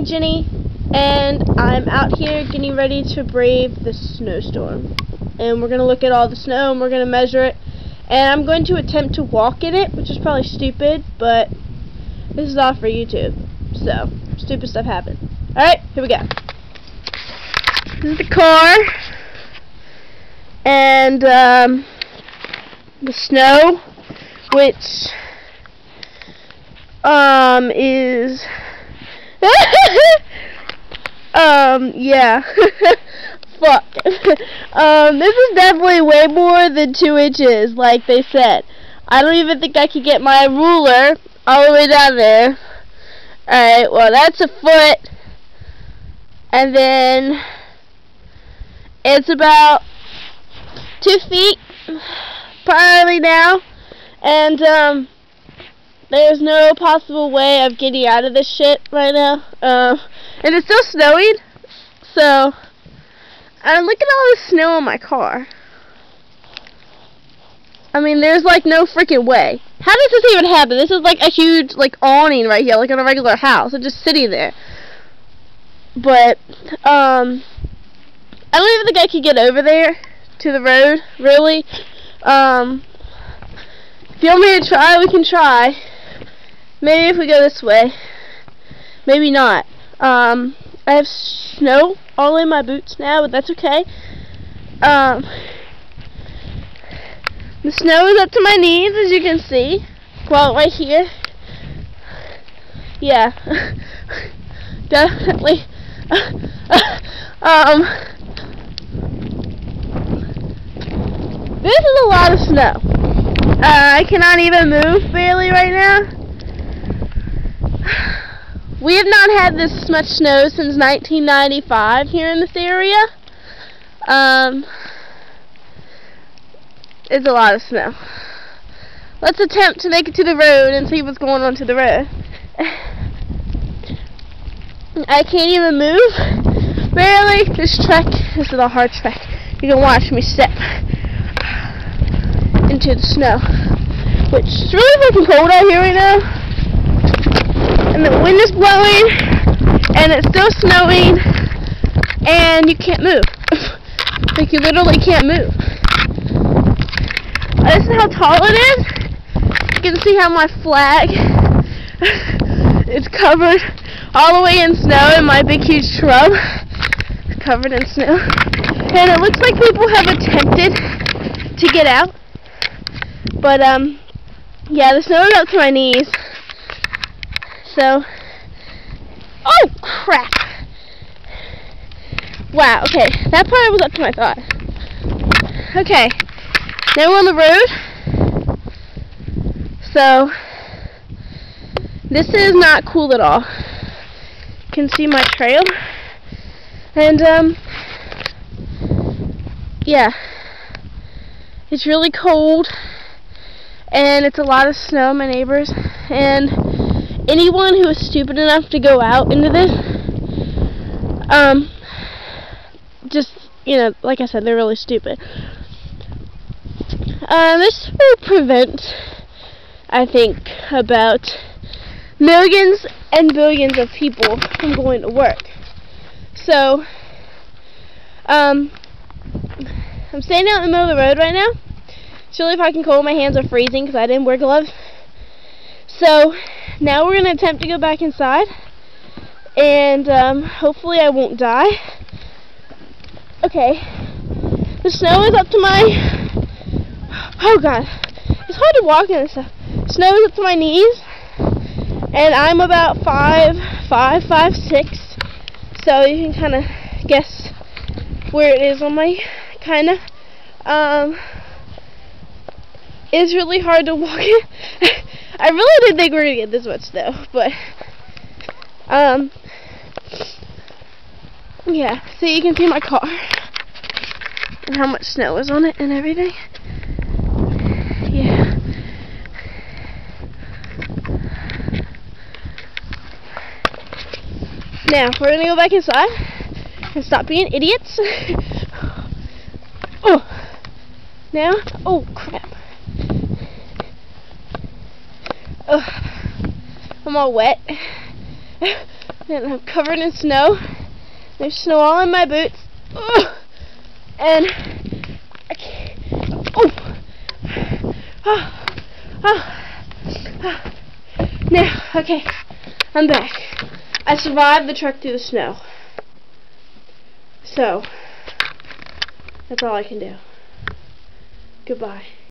Jenny, and I'm out here getting ready to brave the snowstorm. And we're going to look at all the snow and we're going to measure it. And I'm going to attempt to walk in it, which is probably stupid, but this is all for YouTube. So, stupid stuff happens. Alright, here we go. This is the car. And the snow, which is yeah. Fuck. This is definitely way more than 2 inches, like they said. I don't even think I could get my ruler all the way down there. Alright, well that's a foot. And then it's about 2 feet probably now. And there's no possible way of getting out of this shit right now. And it's still snowing, so look at all the snow on my car. I mean, there's like no freaking way. How does this even happen? This is like a huge like awning right here, like in a regular house. It's just sitting there. But I don't even think I could get over there to the road, really. If you want me to try, we can try. Maybe if we go this way. Maybe not. I have snow all in my boots now, but that's okay. The snow is up to my knees, as you can see. Well, right here. Yeah. Definitely. This is a lot of snow. I cannot even move barely right now. We have not had this much snow since 1995 here in this area. It's a lot of snow. Let's attempt to make it to the road and see what's going on to the road. I can't even move. Barely. This is a hard trek. You can watch me step into the snow, which is really fucking cold out here right now. And the wind is blowing, and it's still snowing, and you can't move. Like, you literally can't move. This is how tall it is. You can see how my flag is covered all the way in snow, and my big huge shrub is covered in snow. And it looks like people have attempted to get out. But, yeah, the snow is up to my knees. So, oh crap! Wow, okay, that part was up to my thigh. Okay, now we're on the road. So, this is not cool at all. You can see my trail. And, yeah, it's really cold. And it's a lot of snow, my neighbors. And anyone who is stupid enough to go out into this, just, you know, like I said, they're really stupid. This will prevent, I think, about millions and billions of people from going to work. So, I'm standing out in the middle of the road right now. It's really fucking cold. My hands are freezing because I didn't wear gloves. So, now we're going to attempt to go back inside. And, hopefully I won't die. Okay. The snow is up to my... Oh, God. It's hard to walk in this stuff. Snow is up to my knees. And I'm about 5'6". So, you can kind of guess where it is on my... Kind of. It's really hard to walk in. I really didn't think we were going to get this much snow, but, yeah, so you can see my car, and how much snow is on it and everything. Yeah. Now, we're going to go back inside, and stop being idiots. Oh. Now, oh, crap. Ugh, I'm all wet. And I'm covered in snow. There's snow all in my boots. Ugh. And I can't. Now, okay, I'm back. I survived the trek through the snow. So, that's all I can do. Goodbye.